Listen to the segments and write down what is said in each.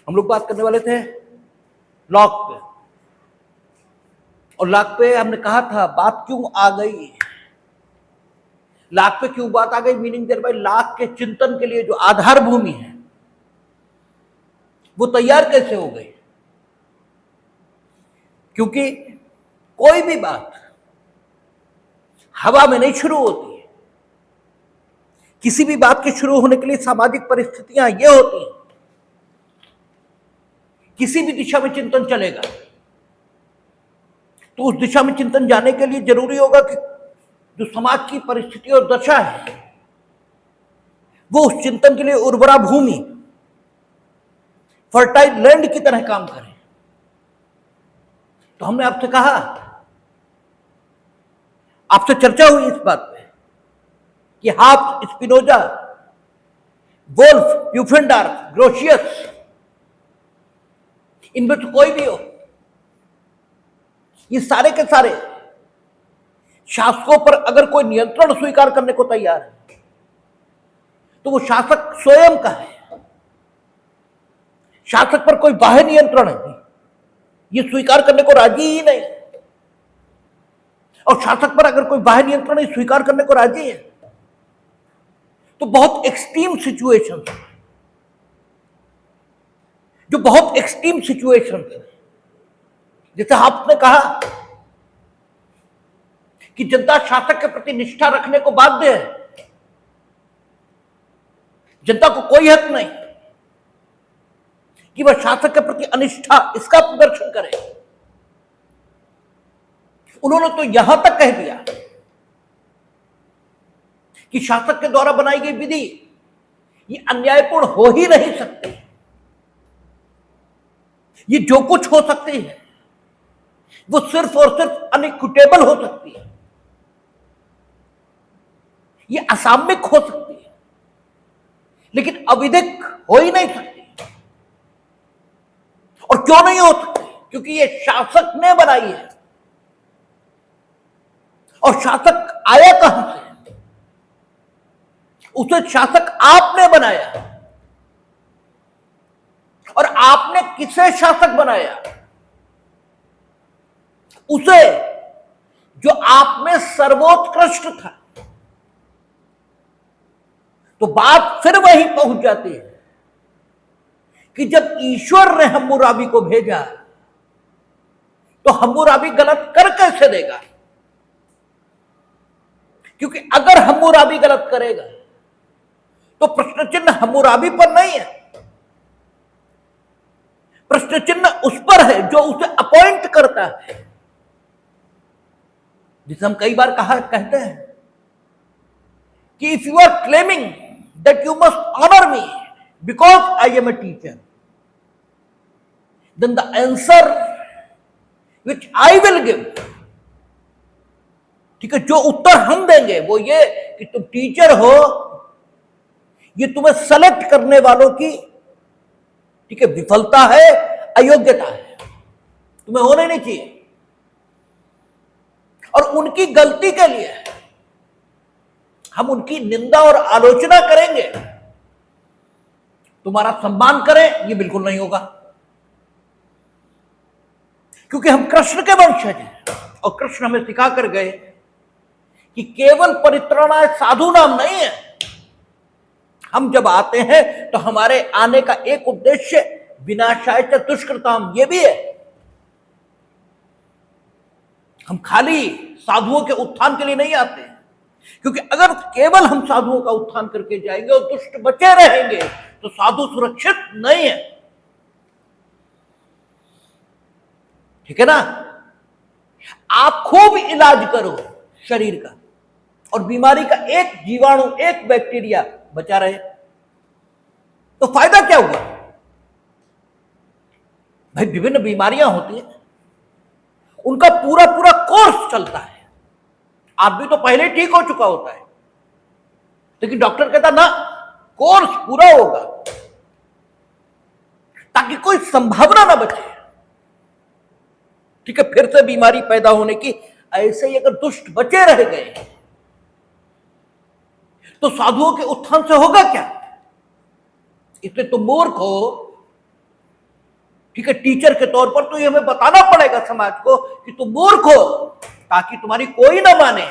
हम लोग बात करने वाले थे लॉक पे, और लॉक पे हमने कहा था बात क्यों आ गई, लॉक पे क्यों बात आ गई, मीनिंग देयर बाय लॉक के चिंतन के लिए जो आधार भूमि है वो तैयार कैसे हो गई। क्योंकि कोई भी बात हवा में नहीं शुरू होती है, किसी भी बात के शुरू होने के लिए सामाजिक परिस्थितियां ये होती हैं, किसी भी दिशा में चिंतन चलेगा तो उस दिशा में चिंतन जाने के लिए जरूरी होगा कि जो समाज की परिस्थिति और दशा है वो उस चिंतन के लिए उर्वरा भूमि, फर्टाइल लैंड की तरह काम करे। तो हमने आपसे कहा, आपसे चर्चा हुई इस बात पे कि हाब्स, स्पिनोजा, वोल्फ, प्यूफेंडार्फ, ग्रोशियस, इनमें तो कोई भी हो, ये सारे के सारे शासकों पर अगर कोई नियंत्रण स्वीकार करने को तैयार है तो वो शासक स्वयं का है। शासक पर कोई बाह्य नियंत्रण है ये स्वीकार करने को राजी ही नहीं, और शासक पर अगर कोई बाह्य नियंत्रण स्वीकार करने को राजी है तो बहुत एक्सट्रीम सिचुएशन, जो बहुत एक्सट्रीम सिचुएशन है, जैसे आपने कहा कि जनता शासक के प्रति निष्ठा रखने को बाध्य है, जनता को कोई हक नहीं कि वह शासक के प्रति अनिष्ठा इसका प्रदर्शन करे। उन्होंने तो यहां तक कह दिया कि शासक के द्वारा बनाई गई विधि ये अन्यायपूर्ण हो ही नहीं सकती, ये जो कुछ हो सकती है वो सिर्फ और सिर्फ अनइक्विटेबल हो सकती है, ये असामयिक हो सकती है लेकिन अविधिक हो ही नहीं सकती। और क्यों नहीं हो सकती? क्योंकि ये शासक ने बनाई है, और शासक आया कहां से? उसे शासक आपने बनाया, और आपने किसे शासक बनाया? उसे जो आप में सर्वोत्कृष्ट था। तो बात फिर वहीं पहुंच जाती है कि जब ईश्वर ने हम्मुराबी को भेजा तो हम्मुराबी गलत कर कैसे देगा? क्योंकि अगर हम्मुराबी गलत करेगा तो प्रश्न चिन्ह हम्मुराबी पर नहीं है, प्रश्न चिन्ह उस पर है जो उसे अपॉइंट करता है। जिसे हम कई बार कहते हैं कि if you are claiming that you must honour me because I am a teacher, then the answer which I will give, ठीक है, जो उत्तर हम देंगे वो ये कि तुम टीचर हो, ये तुम्हें सेलेक्ट करने वालों की, ठीक है, विफलता है, अयोग्यता है, तुम्हें होने नहीं चाहिए। और उनकी गलती के लिए हम उनकी निंदा और आलोचना करेंगे, तुम्हारा सम्मान करें, ये बिल्कुल नहीं होगा। क्योंकि हम कृष्ण के वंशज हैं और कृष्ण हमें सिखा कर गए कि केवल परित्राणाय साधु नाम नहीं है। हम जब आते हैं तो हमारे आने का एक उद्देश्य विनाशाय च दुष्कृताम ये भी है। हम खाली साधुओं के उत्थान के लिए नहीं आते हैं, क्योंकि अगर केवल हम साधुओं का उत्थान करके जाएंगे और दुष्ट बचे रहेंगे तो साधु सुरक्षित नहीं है, ठीक है ना। आप खूब इलाज करो शरीर का और बीमारी का एक जीवाणु, एक बैक्टीरिया बचा रहे तो फायदा क्या हुआ? भाई विभिन्न बीमारियां होती हैं, उनका पूरा पूरा कोर्स चलता है, आदमी तो पहले ठीक हो चुका होता है, लेकिन डॉक्टर कहता ना कोर्स पूरा होगा ताकि कोई संभावना ना बचे, ठीक है, फिर से बीमारी पैदा होने की। ऐसे ही अगर दुष्ट बचे रह गए तो साधुओं के उत्थान से होगा क्या? इसलिए तुम मूर्ख हो ठीक है, टीचर के तौर पर तो ये हमें बताना पड़ेगा समाज को कि तुम मूर्ख हो, ताकि तुम्हारी कोई ना माने।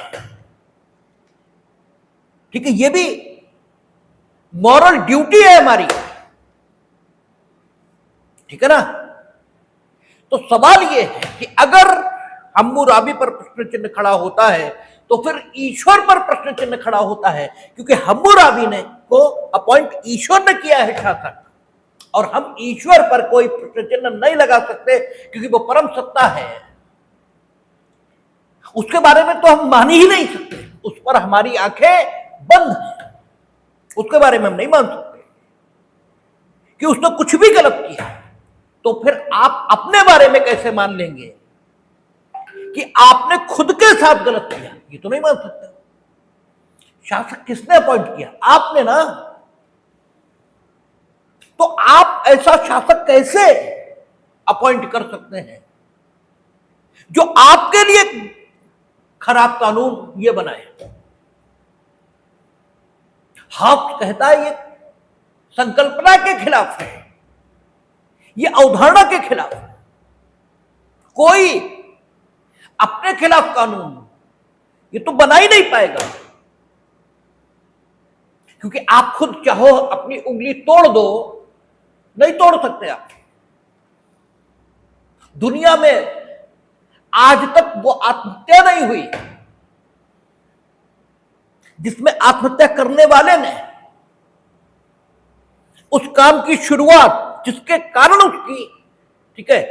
ठीक है, ये भी मॉरल ड्यूटी है हमारी, ठीक है ना। तो सवाल ये है कि अगर हम्मुराबी पर प्रश्न चिन्ह खड़ा होता है तो फिर ईश्वर पर प्रश्न चिन्ह खड़ा होता है, क्योंकि हम्मुराबी ने को अपॉइंट ईश्वर ने किया है शासक, और हम ईश्वर पर कोई प्रश्न चिन्ह नहीं लगा सकते क्योंकि वो परम सत्ता है। उसके बारे में तो हम मान ही नहीं सकते, उस पर हमारी आंखें बंद हैं, उसके बारे में हम नहीं मान सकते कि उसने कुछ भी गलत किया। तो फिर आप अपने बारे में कैसे मान लेंगे कि आपने खुद के साथ गलत किया? ये तो नहीं मान सकते। शासक किसने अपॉइंट किया? आपने ना। तो आप ऐसा शासक कैसे अपॉइंट कर सकते हैं जो आपके लिए खराब कानून ये बनाए? हॉब्स कहता है ये संकल्पना के खिलाफ है, ये अवधारणा के खिलाफ है। कोई अपने खिलाफ कानून ये तो बना ही नहीं पाएगा, क्योंकि आप खुद चाहो अपनी उंगली तोड़ दो, नहीं तोड़ सकते आप। दुनिया में आज तक वो आत्महत्या नहीं हुई जिसमें आत्महत्या करने वाले ने उस काम की शुरुआत जिसके कारण उसकी, ठीक है,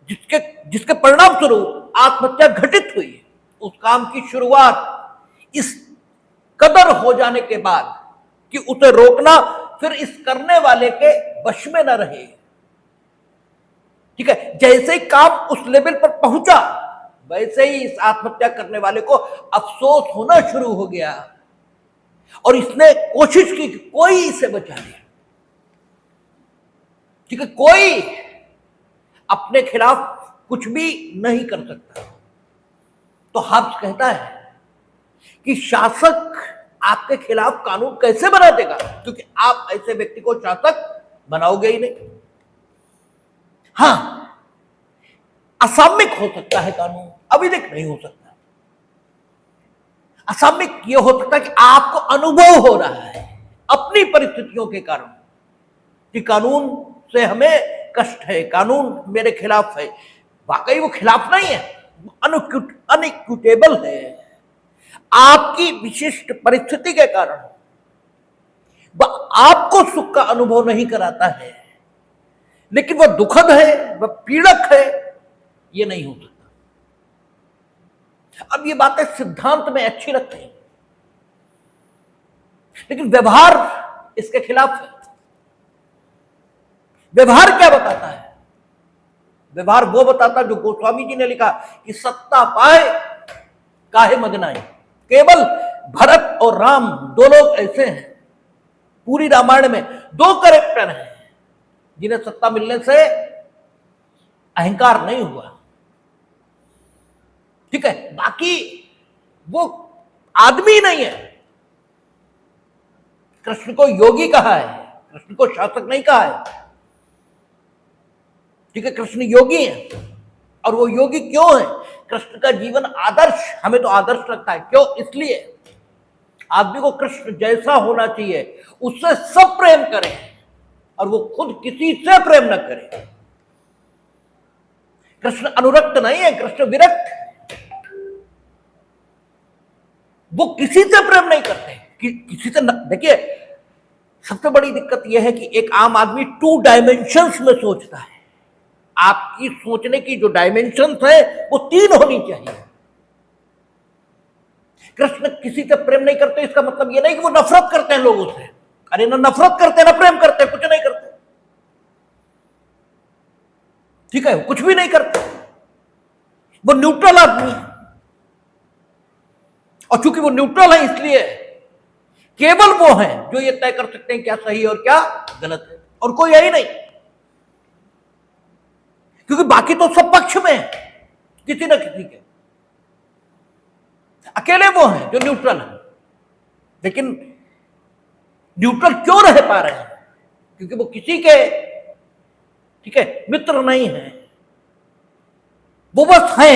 जिसके परिणाम स्वरूप आत्महत्या घटित हुई, उस काम की शुरुआत इस कदर हो जाने के बाद कि उसे रोकना फिर इस करने वाले के वश में न रहे। ठीक है, जैसे ही काम उस लेवल पर पहुंचा वैसे ही इस आत्महत्या करने वाले को अफसोस होना शुरू हो गया और इसने कोशिश की कि कोई इसे बचा ले। ठीक है, कोई अपने खिलाफ कुछ भी नहीं कर सकता। तो हॉब्स कहता है कि शासक आपके खिलाफ कानून कैसे बना देगा, क्योंकि आप ऐसे व्यक्ति को शासक बनाओगे ही नहीं। हां, असामयिक हो सकता है कानून, अविधिक नहीं हो सकता। असामयिक यह हो सकता है कि आपको अनुभव हो रहा है अपनी परिस्थितियों के कारण कि कानून से हमें कष्ट है, कानून मेरे खिलाफ है। वाकई वो खिलाफ नहीं है, अनइक्विटेबल है। आपकी विशिष्ट परिस्थिति के कारण वह आपको सुख का अनुभव नहीं कराता है, लेकिन वह दुखद है, वह पीड़क है, यह नहीं हो सकता। अब ये बातें सिद्धांत में अच्छी लगती हैं, लेकिन व्यवहार इसके खिलाफ है। व्यवहार क्या बताता है? व्यवहार वो बताता जो गोस्वामी जी ने लिखा कि सत्ता पाए काहे मगनाए। केवल भरत और राम दो लोग ऐसे हैं पूरी रामायण में, दो कैरेक्टर हैं जिन्हें सत्ता मिलने से अहंकार नहीं हुआ। ठीक है, बाकी वो आदमी नहीं है। कृष्ण को योगी कहा है, कृष्ण को शासक नहीं कहा है। ठीक है, कृष्ण योगी है, और वो योगी क्यों है? कृष्ण का जीवन आदर्श, हमें तो आदर्श लगता है। क्यों? इसलिए आदमी को कृष्ण जैसा होना चाहिए, उससे सब प्रेम करें और वो खुद किसी से प्रेम न करे। कृष्ण अनुरक्त नहीं है, कृष्ण विरक्त। वो किसी से प्रेम नहीं करते, किसी से देखिए, सबसे बड़ी दिक्कत यह है कि एक आम आदमी 2 डायमेंशंस में सोचता है। आपकी सोचने की जो डायमेंशंस है वो 3 होनी चाहिए। कृष्ण किसी से प्रेम नहीं करते, इसका मतलब यह नहीं कि वो नफरत करते हैं लोगों से। अरे ना नफरत करते ना प्रेम करते, कुछ नहीं करते। ठीक है, कुछ भी नहीं करते, वो न्यूट्रल आदमी है। और चूंकि वो न्यूट्रल है, इसलिए केवल वो हैं जो ये तय कर सकते हैं क्या सही है और क्या गलत है, और कोई यही नहीं, क्योंकि बाकी तो सब पक्ष में है किसी न किसी के। अकेले वो हैं जो न्यूट्रल है। लेकिन न्यूट्रल क्यों रह पा रहे हैं? क्योंकि वो किसी के ठीक है, मित्र नहीं है, वो बस है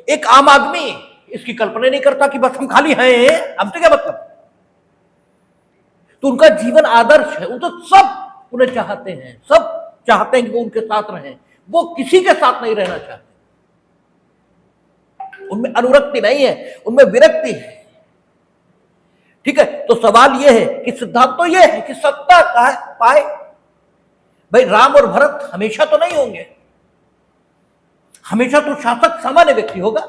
एक आम आदमी। इसकी कल्पना नहीं करता कि बस हम खाली हैं, हमसे क्या मतलब। तो उनका जीवन आदर्श है, वो तो सब उन्हें चाहते हैं, सब चाहते हैं कि वो उनके साथ रहें, वो किसी के साथ नहीं रहना चाहते। उनमें अनुरक्ति नहीं है, उनमें विरक्ति है। ठीक है, तो सवाल यह है कि सिद्धांत तो यह है कि सत्ता का पाए भाई राम और भरत हमेशा तो नहीं होंगे, हमेशा तो शासक सामान्य व्यक्ति होगा।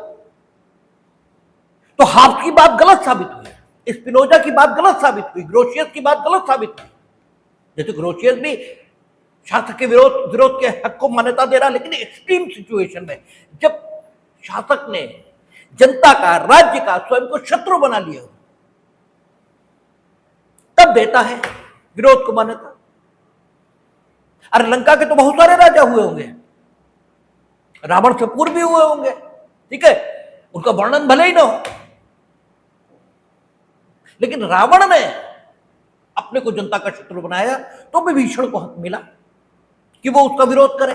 तो हाब्स की बात गलत साबित हुई, स्पिनोजा की बात गलत साबित हुई, ग्रोशियस की बात गलत साबित हुई। जैसे ग्रोशियस भी शासक के विरोध के हक को मान्यता दे रहा, लेकिन एक्सट्रीम सिचुएशन में, जब शासक ने जनता का, राज्य का, स्वयं को शत्रु बना लिया, तब देता है विरोध को मान्यता। अरे लंका के तो बहुत सारे राजा हुए होंगे, रावण से पूर्व भी हुए होंगे, ठीक है, उनका वर्णन भले ही ना हो, लेकिन रावण ने अपने को जनता का शत्रु बनाया, तो विभीषण को हक मिला कि वो उसका विरोध करे।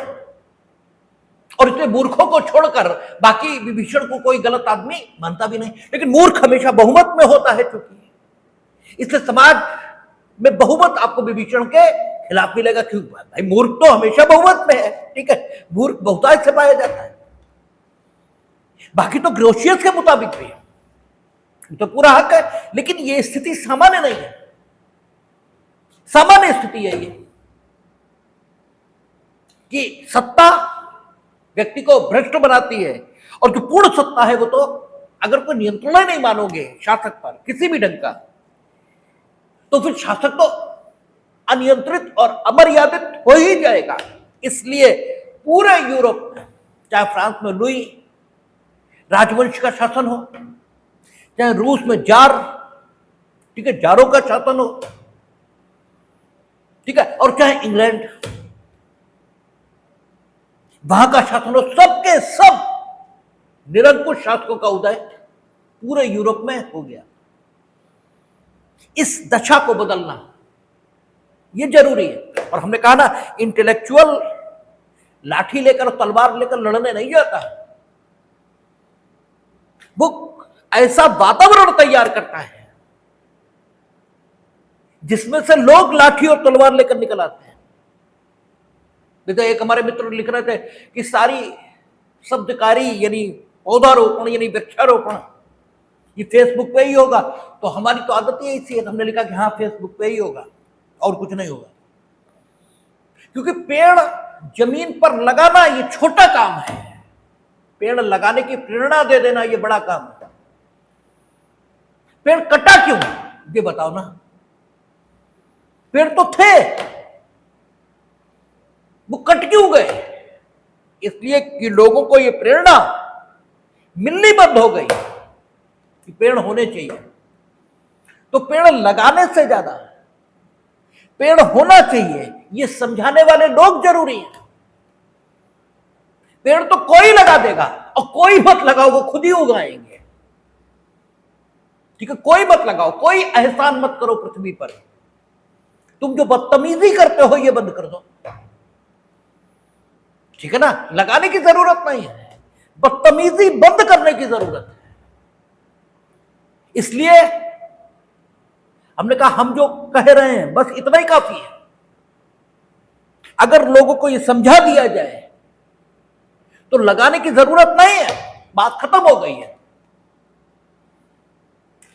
और इसलिए मूर्खों को छोड़कर बाकी विभीषण को कोई गलत आदमी मानता भी नहीं, लेकिन मूर्ख हमेशा बहुमत में होता है, चूंकि इसलिए समाज में बहुमत आपको विभीषण के खिलाफ मिलेगा। क्यों भाई, मूर्ख तो हमेशा बहुमत में है, ठीक है, मूर्ख बहुतायत से पाया जाता है। बाकी तो ग्रोशियस के मुताबिक भी तो पूरा हक है, लेकिन ये स्थिति सामान्य नहीं है, सामान्य स्थिति है ये कि सत्ता व्यक्ति को भ्रष्ट बनाती है, और जो पूर्ण सत्ता है वो तो अगर कोई नियंत्रण ही नहीं मानोगे शासक पर किसी भी ढंग का, तो फिर शासक तो अनियंत्रित और अमर्यादित हो ही जाएगा। इसलिए पूरे यूरोप में, चाहे फ्रांस में लुई राजवंश का शासन हो, चाहे रूस में जार, ठीक है, जारों का शासन हो, ठीक है, और चाहे इंग्लैंड वहां का शासन हो, सबके सब निरंकुश शासकों का उदय पूरे यूरोप में हो गया। इस दशा को बदलना यह जरूरी है। और हमने कहा ना, इंटेलेक्चुअल लाठी लेकर और तलवार लेकर लड़ने नहीं जाता, वो ऐसा वातावरण तैयार करता है जिसमें से लोग लाठी और तलवार लेकर निकल आते हैं। देखो, एक हमारे मित्र लिख रहे थे कि सारी शब्दकारी यानी पौधारोपण यानी वृक्षारोपण ये फेसबुक पे ही होगा। तो हमारी तो आदत ही ऐसी है, हमने लिखा कि हाँ फेसबुक पे ही होगा और कुछ नहीं होगा, क्योंकि पेड़ जमीन पर लगाना ये छोटा काम है, पेड़ लगाने की प्रेरणा दे देना ये बड़ा काम है। पेड़ कटा क्यों ये बताओ ना, पेड़ तो थे, वो कट क्यों गए? इसलिए कि लोगों को ये प्रेरणा मिलनी बंद हो गई कि पेड़ होने चाहिए। तो पेड़ लगाने से ज्यादा पेड़ होना चाहिए ये समझाने वाले लोग जरूरी हैं। पेड़ तो कोई लगा देगा, और कोई मत लगाओ, वो खुद ही उगाएंगे, ठीक है, कोई मत लगाओ, कोई एहसान मत करो पृथ्वी पर। तुम जो बदतमीजी करते हो ये बंद कर दो, ठीक है ना, लगाने की जरूरत नहीं है, बदतमीजी बंद करने की जरूरत है। इसलिए हमने कहा हम जो कह रहे हैं बस इतना ही काफी है। अगर लोगों को यह समझा दिया जाए तो लगाने की जरूरत नहीं है, बात खत्म हो गई है।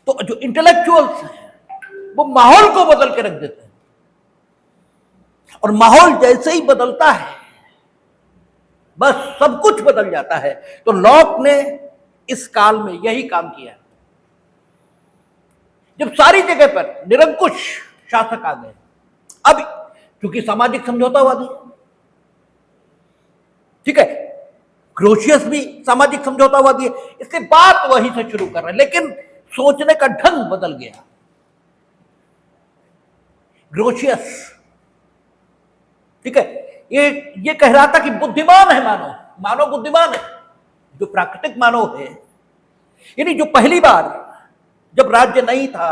तो जो इंटेलेक्चुअल्स हैं वो माहौल को बदल के रख देते हैं, और माहौल जैसे ही बदलता है बस सब कुछ बदल जाता है। तो लॉक ने इस काल में यही काम किया, जब सारी जगह पर निरंकुश शासक आ गए। अब क्योंकि सामाजिक समझौतावादी, ठीक है, ग्रोशियस भी सामाजिक समझौतावादी है, इससे बात वहीं से शुरू कर रहे हैं, लेकिन सोचने का ढंग बदल गया। ग्रोशियस, ठीक है, ये कह रहा था कि बुद्धिमान है मानव, मानव बुद्धिमान है। जो प्राकृतिक मानव है, यानी जो पहली बार जब राज्य नहीं था,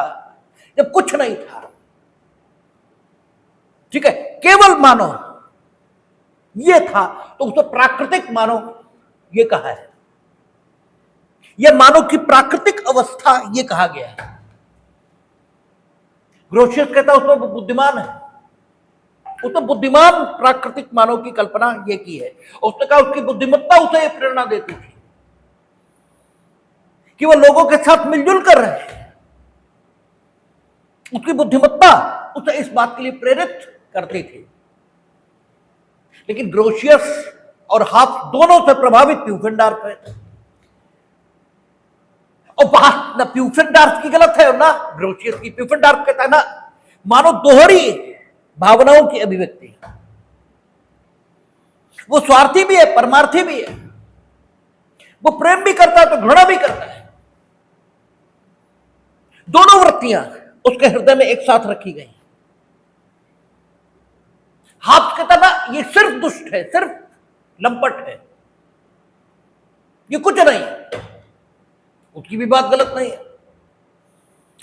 जब कुछ नहीं था, ठीक है, केवल मानव ये था, तो उसे प्राकृतिक मानव ये कहा है, यह मानव की प्राकृतिक अवस्था ये कहा गया है। ग्रोशियस कहता है उसमें बुद्धिमान है, उसने बुद्धिमान प्राकृतिक मानव की कल्पना ये की है। उसने कहा उसकी बुद्धिमत्ता उसे ये प्रेरणा देती थी कि वह लोगों के साथ मिलजुल कर रहे हैं। उसकी बुद्धिमत्ता उसे इस बात के लिए प्रेरित करती थी। लेकिन ग्रोशियस और हाफ दोनों से प्रभावित प्यूफेंडार्फ है। और बात ना प्यूफेंडार्फ की गलत है और ना ग्रोशियस की। प्यूफेंडार्फ कहता है ना मानो दोहरी भावनाओं की अभिव्यक्ति, वो स्वार्थी भी है, परमार्थी भी है, वो प्रेम भी करता है तो घृणा भी करता है। दोनों वृत्तियां उसके हृदय में एक साथ रखी गई। हाफ कहता ना ये सिर्फ दुष्ट है, सिर्फ लंपट है, ये कुछ नहीं। उसकी भी बात गलत नहीं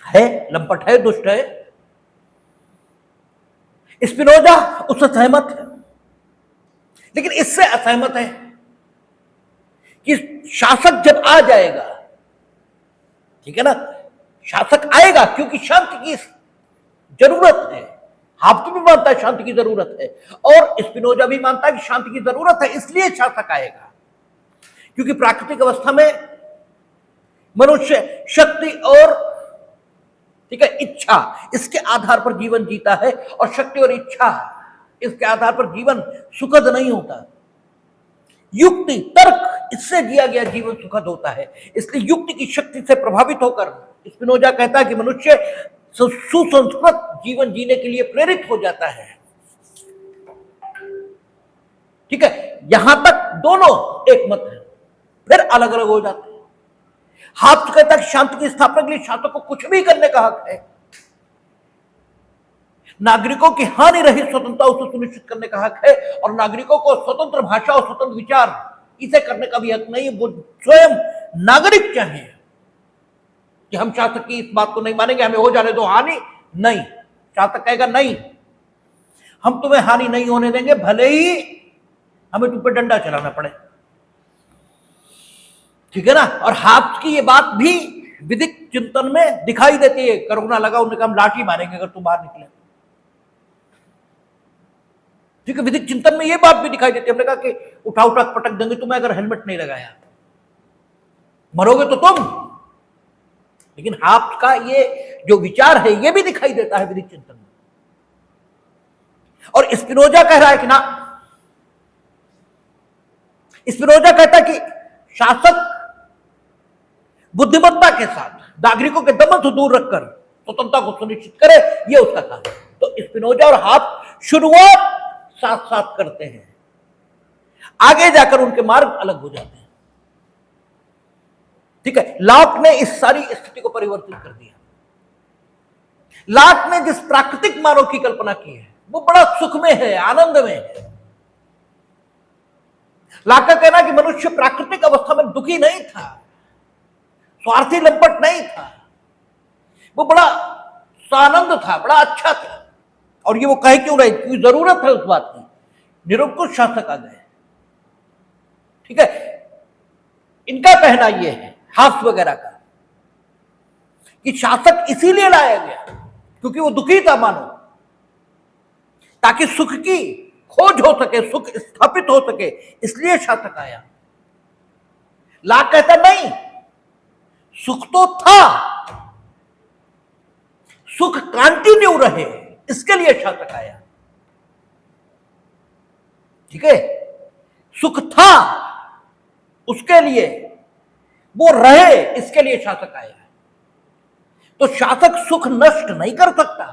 है, लंपट है, दुष्ट है। स्पिनोजा उससे सहमत है, लेकिन इससे असहमत है कि शासक जब आ जाएगा, ठीक है ना, शासक आएगा क्योंकि शांति की जरूरत है। हाफ भी मानता है शांति की जरूरत है, और स्पिनोजा भी मानता है कि शांति की जरूरत है, इसलिए शासक आएगा। क्योंकि प्राकृतिक अवस्था में मनुष्य शक्ति और, ठीक है, इच्छा, इसके आधार पर जीवन जीता है, और शक्ति और इच्छा इसके आधार पर जीवन सुखद नहीं होता। युक्ति, तर्क, इससे जिया गया जीवन सुखद होता है। इसलिए युक्ति की शक्ति से प्रभावित होकर स्पिनोजा कहता है कि मनुष्य सुसंस्कृत जीवन जीने के लिए प्रेरित हो जाता है। ठीक है, यहां तक दोनों एक मत है, फिर अलग अलग हो जाते हैं। हाफ कहता है कि शांति की स्थापना के लिए शासक को कुछ भी करने का हक है। नागरिकों की हानि रहित स्वतंत्रता उसे सुनिश्चित करने का हक है, और नागरिकों को स्वतंत्र भाषा और स्वतंत्र विचार इसे करने का भी हक नहीं है। वो स्वयं नागरिक चाहे कि हम शासक की इस बात को नहीं मानेंगे, हमें हो जाने दो हानि, नहीं। शासक कहेगा नहीं, हम तुम्हें हानि नहीं होने देंगे, भले ही हमें तुम पर डंडा चलाना पड़े। ठीक है ना। और हाफ की ये बात भी विधिक चिंतन में दिखाई देती है। कोरोना लगा, उन्होंने कहा हम लाठी मारेंगे अगर तुम बाहर निकले। ठीक है, विधिक चिंतन में ये बात भी दिखाई देती है। हमने कहा कि उठा उठा पटक देंगे तुम्हें अगर हेलमेट नहीं लगाया, मरोगे तो तुम। लेकिन हाफ का ये जो विचार है ये भी दिखाई देता है विधिक चिंतन में। और स्पिनोजा कह रहा है कि ना, स्पिनोजा कहता है कि शासक बुद्धिमत्ता के साथ नागरिकों के दमन से दूर रखकर स्वतंत्रता को सुनिश्चित करे, यह उसका काम है। तो स्पिनोजा और हाफ शुरुआत साथ साथ करते हैं, आगे जाकर उनके मार्ग अलग हो जाते हैं। ठीक है, लॉक ने इस सारी स्थिति को परिवर्तित कर दिया। लॉक ने जिस प्राकृतिक मानव की कल्पना की है वो बड़ा सुख में है, आनंद में है। लॉक का कहना कि मनुष्य प्राकृतिक अवस्था में दुखी नहीं था, स्वार्थी लंपट नहीं था, वो बड़ा सानंद था, बड़ा अच्छा था। और ये वो कहे क्यों रहे, क्योंकि जरूरत है उस बात की। निरंकुश शासक आ गए। ठीक है, इनका कहना यह है, हाफ वगैरह का, कि शासक इसीलिए लाया गया क्योंकि वो दुखी था मानो, ताकि सुख की खोज हो सके, सुख स्थापित हो सके, इसलिए शासक आया। लाख कहता नहीं, सुख तो था, सुख कंटिन्यू रहे, इसके लिए शासक आया। ठीक है, सुख था उसके लिए, वो रहे, इसके लिए शासक आया। तो शासक सुख नष्ट नहीं कर सकता।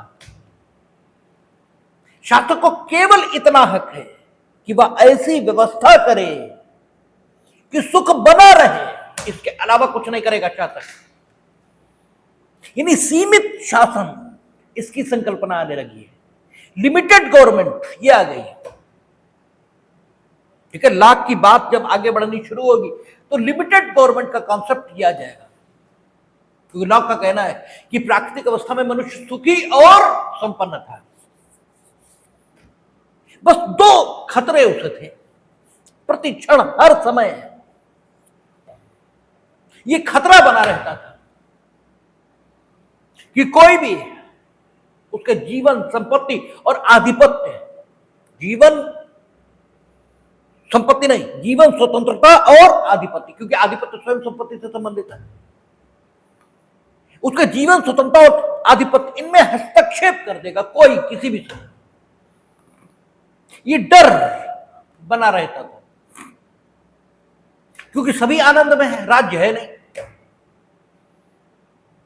शासक को केवल इतना हक है कि वह ऐसी व्यवस्था करे कि सुख बना रहे, इसके अलावा कुछ नहीं करेगा शासक। यानी सीमित शासन, इसकी संकल्पना आने लगी है। लिमिटेड गवर्नमेंट ये आ गई। ठीक है, लाख की बात जब आगे बढ़नी शुरू होगी तो लिमिटेड गवर्नमेंट का कॉन्सेप्ट किया जाएगा। क्योंकि लॉक का कहना है कि प्राकृतिक अवस्था में मनुष्य सुखी और संपन्न था। बस दो खतरे उसे थे प्रति क्षण, हर समय ये खतरा बना रहता था कि कोई भी उसके जीवन, संपत्ति और आधिपत्य, जीवन संपत्ति नहीं, जीवन स्वतंत्रता और आधिपत्य, क्योंकि आधिपत्य स्वयं संपत्ति से संबंधित है, उसके जीवन स्वतंत्रता और आधिपत्य इनमें हस्तक्षेप कर देगा कोई किसी भी समय, ये डर बना रहता था। क्योंकि सभी आनंद में है, राज्य है नहीं,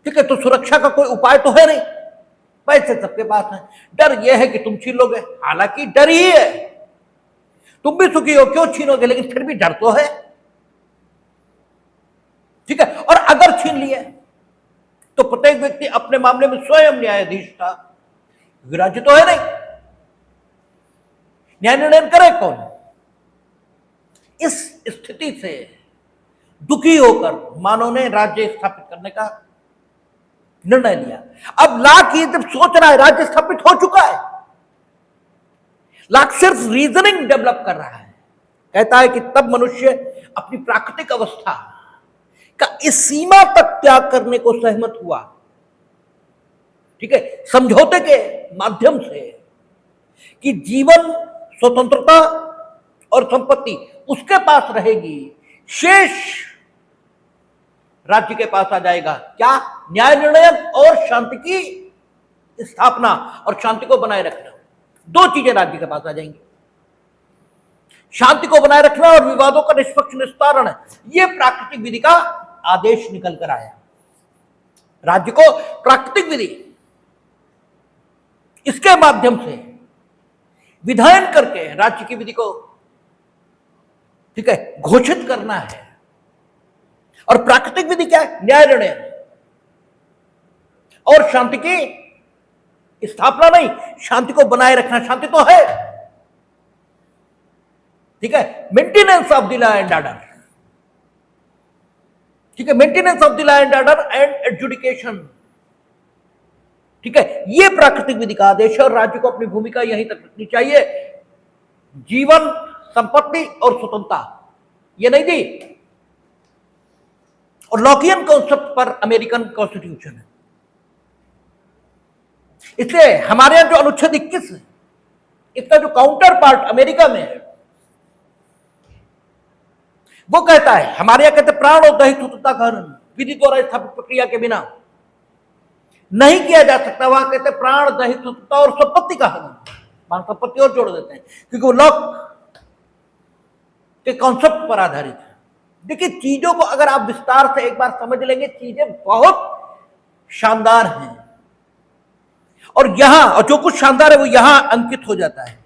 ठीक है, तो सुरक्षा का कोई उपाय तो है नहीं, पैसे सबके पास है, डर यह है कि तुम छीन लोगे, हालांकि डर ही है, तुम भी सुखी हो क्यों छीनोगे, लेकिन फिर भी डर तो है, ठीक है। और अगर छीन लिए तो प्रत्येक व्यक्ति अपने मामले में स्वयं न्यायाधीश था, राज्य तो है नहीं, न्याय निर्णय करे कौन। इस स्थिति से दुखी होकर मानव ने राज्य स्थापित करने का निर्णय लिया। अब लाख ये जब सोच रहा है, राज्य स्थापित हो चुका है, लाख सिर्फ रीजनिंग डेवलप कर रहा है, कहता है कि तब मनुष्य अपनी प्राकृतिक अवस्था का इस सीमा तक त्याग करने को सहमत हुआ, ठीक है, समझौते के माध्यम से, कि जीवन, स्वतंत्रता और संपत्ति उसके पास रहेगी, शेष राज्य के पास आ जाएगा। क्या? न्याय निर्णय और शांति की स्थापना और शांति को बनाए रखना, दो चीजें राज्य के पास आ जाएंगी। शांति को बनाए रखना और विवादों का निष्पक्ष निस्तारण, यह प्राकृतिक विधि का आदेश निकल कर आया। राज्य को प्राकृतिक विधि, इसके माध्यम से विधायन करके राज्य की विधि को, ठीक है, घोषित करना है। और प्राकृतिक विधि क्या है? न्याय निर्णय और शांति की स्थापना नहीं, शांति को बनाए रखना, शांति तो है, ठीक है, maintenance of the law and order, ठीक है, maintenance of the law and order and adjudication, ठीक है, ये प्राकृतिक विधि का आदेश है। और राज्य को अपनी भूमिका यहीं तक रखनी चाहिए, जीवन, संपत्ति और स्वतंत्रता ये नहीं दी। और लॉकियन कॉन्सेप्ट पर अमेरिकन कॉन्स्टिट्यूशन है। इसलिए हमारे यहां जो अनुच्छेद 21 है, इसका जो काउंटर पार्ट अमेरिका में है, वो कहता है, हमारे यहां कहते प्राण और दैहिक स्वतंत्रता का हनन विधि द्वारा स्थापित प्रक्रिया के बिना नहीं किया जा सकता। वहां कहते प्राण, दैहिक स्वतंत्रता और संपत्ति का हनन, वहां संपत्ति और जोड़ देते हैं, क्योंकि वो लॉक के कॉन्सेप्ट पर आधारित है। देखिए, चीजों को अगर आप विस्तार से एक बार समझ लेंगे, चीजें बहुत शानदार हैं, और यहां, और जो कुछ शानदार है वो यहां अंकित हो जाता है।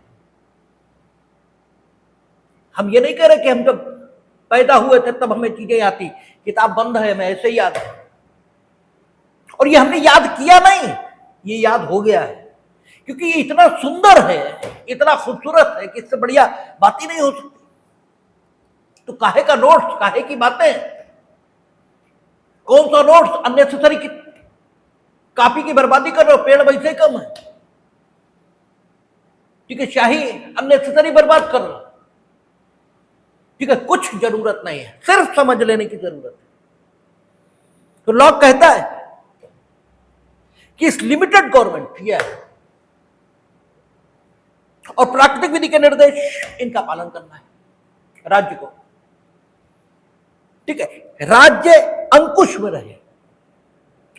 हम ये नहीं कह रहे कि हम जब पैदा हुए थे तब हमें चीजें आती, किताब बंद है, हमें ऐसे ही याद है, और ये हमने याद किया नहीं, ये याद हो गया है, क्योंकि ये इतना सुंदर है, इतना खूबसूरत है कि इससे बढ़िया बात ही नहीं हो सकती। तो काहे का नोट्स, काहे की बातें, कौन सा नोट्स, अननेसेसरी की कॉपी की बर्बादी कर रहे हो, पेड़ वैसे कम है, ठीक है, शाही अननेसेसरी बर्बाद कर रहे हो, ठीक है, कुछ जरूरत नहीं है, सिर्फ समझ लेने की जरूरत है। तो लॉ कहता है कि इस लिमिटेड गवर्नमेंट यह है, और प्राकृतिक विधि के निर्देश इनका पालन करना है राज्य को, ठीक है, राज्य अंकुश में रहे,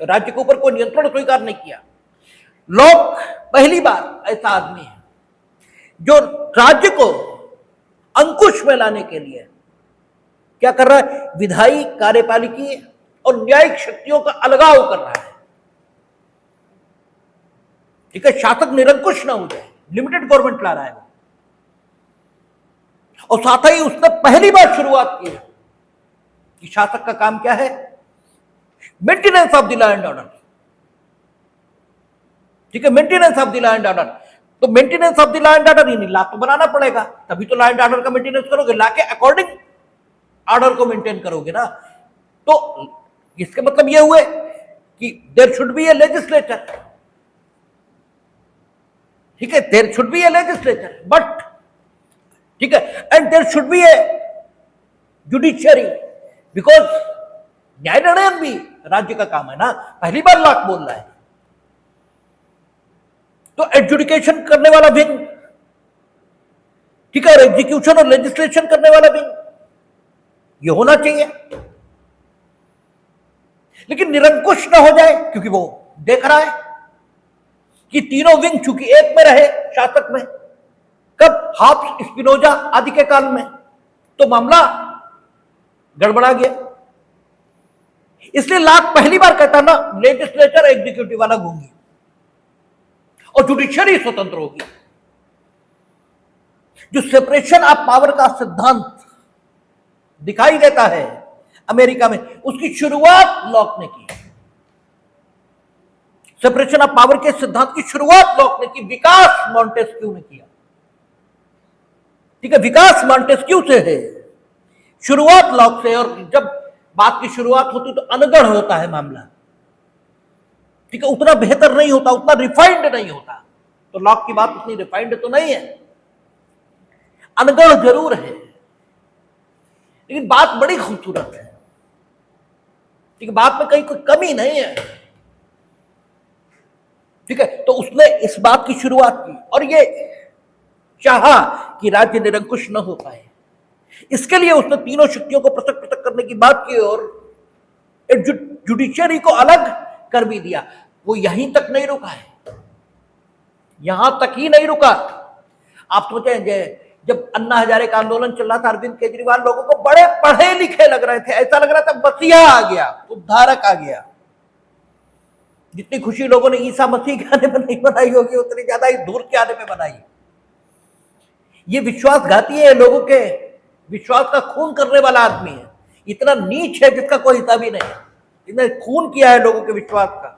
राज्य के ऊपर कोई नियंत्रण स्वीकार नहीं किया। लॉक पहली बार ऐसा आदमी है जो राज्य को अंकुश में लाने के लिए क्या कर रहा है, विधायी, कार्यपालिकी और न्यायिक शक्तियों का अलगाव कर रहा है, ठीक है, शासक निरंकुश ना हो जाए, लिमिटेड गवर्नमेंट ला रहा है। और साथ ही उसने पहली बार शुरुआत की है कि शासक का काम क्या है, maintenance of the law and order, ठीक है, maintenance of the law and order. तो maintenance of the law and order, law तो बनाना पड़ेगा, तभी तो लॉ एंड ऑर्डर का मेंटेनेंस करोगे, लॉ के अकॉर्डिंग ऑर्डर को मेंटेन करोगे ना। तो इसके मतलब ये हुए कि there should be a legislature, ठीक है, there should be a legislature, but ठीक है, and there should be A judiciary, because न्याय निर्णय भी राज्य का काम है ना। पहली बार लॉक बोल रहा है, तो एडजुडिकेशन करने वाला विंग, ठीक है, और एग्जीक्यूशन और लेजिस्लेशन करने वाला विंग, ये होना चाहिए। लेकिन निरंकुश ना हो जाए, क्योंकि वो देख रहा है कि तीनों विंग चूंकि एक में रहे शासक में, कब हाब्स, स्पिनोजा आदि के काल में, तो मामला गड़बड़ा गया। इसलिए लॉक पहली बार कहता ना, लेजिस्लेचर एग्जीक्यूटिव वाला होंगी और जुडिशियरी स्वतंत्र होगी। जो सेपरेशन ऑफ पावर का सिद्धांत दिखाई देता है अमेरिका में, उसकी शुरुआत लॉक ने की। सेपरेशन ऑफ पावर के सिद्धांत की शुरुआत लॉक ने की, विकास मॉन्टेस्क्यू ने किया। ठीक है, विकास मॉन्टेस्क्यू से है, शुरुआत लॉक से। और जब बात की शुरुआत होती तो अनगढ़ होता है मामला, ठीक है, उतना बेहतर नहीं होता, उतना रिफाइंड नहीं होता। तो लॉक की बात उतनी रिफाइंड तो नहीं है, अनगढ़ जरूर है, लेकिन बात बड़ी खूबसूरत है। ठीक है, बात में कहीं कोई कमी नहीं है। ठीक है, तो उसने इस बात की शुरुआत की और ये चाहा कि राज्य निरंकुश न हो पाए। इसके लिए उसने तीनों शक्तियों को पृथक पृथक करने की बात की और जुडिशियरी को अलग कर भी दिया। वो यहीं तक नहीं रुका है, यहां तक ही नहीं रुका। आप सोचें, जब अन्ना हजारे का आंदोलन चल रहा था, अरविंद केजरीवाल लोगों को बड़े पढ़े लिखे लग रहे थे, ऐसा लग रहा था मसीहा आ गया, उद्धारक आ गया। जितनी खुशी लोगों ने ईसा मसीह के आने में नहीं बनाई होगी, उतनी ज्यादा ही दूर के आने में बनाई। ये विश्वासघाती है, लोगों के विश्वास का खून करने वाला आदमी है, इतना नीच है जिसका कोई हिसाब ही नहीं। इसने खून किया है लोगों के विश्वास का।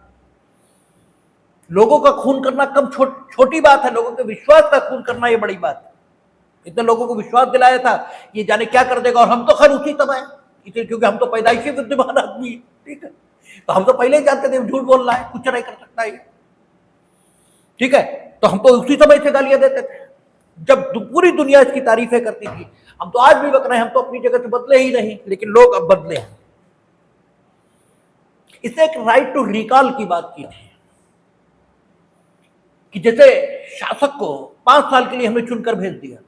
लोगों का खून करना कम छोटी बात है, लोगों के विश्वास का खून करना ये बड़ी बात है। इतने लोगों को विश्वास दिलाया था ये जाने क्या कर देगा, और हम तो खैर उसी समय, इसलिए क्योंकि हम तो पैदाइशी बुद्धिमान आदमी, ठीक है, तो हम तो पहले ही जानते थे झूठ बोल रहा है, कुछ नहीं कर सकता ये, ठीक है, तो हम तो उसी समय से गालियां देते थे जब पूरी दुनिया इसकी तारीफें करती थी। हम तो आज भी बक रहे हैं, हम तो अपनी जगह से बदले ही नहीं, लेकिन लोग अब बदले हैं। इसने एक राइट टू रिकॉल की बात की थी कि जैसे शासक को 5 साल के लिए हमने चुनकर भेज दिया,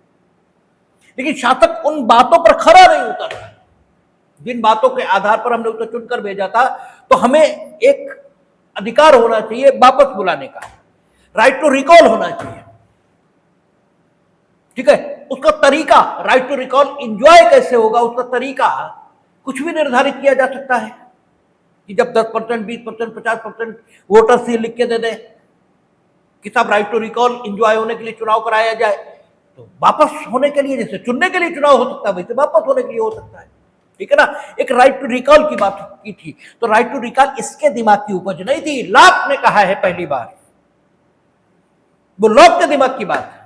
लेकिन शासक उन बातों पर खरा नहीं उतरा जिन बातों के आधार पर हमने उसे चुनकर भेजा था, तो हमें एक अधिकार होना चाहिए वापस बुलाने का, राइट टू रिकॉल होना चाहिए। ठीक है, उसका तरीका, राइट टू रिकॉल एंजॉय कैसे होगा, उसका तरीका कुछ भी निर्धारित किया जा सकता है कि जब 10%, 20%, 50% वोटर से लिख के दे दें कि साहब राइट टू रिकॉल एंजॉय होने के लिए चुनाव कराया जाए, तो वापस होने के लिए, जैसे चुनने के लिए चुनाव हो सकता है वैसे वापस होने के लिए हो सकता है। ठीक है ना, एक राइट टू रिकॉल की बात की थी। तो राइट टू रिकॉल इसके दिमाग की उपज नहीं थी, लॉक ने कहा है पहली बार, वो लॉक के दिमाग की बात है।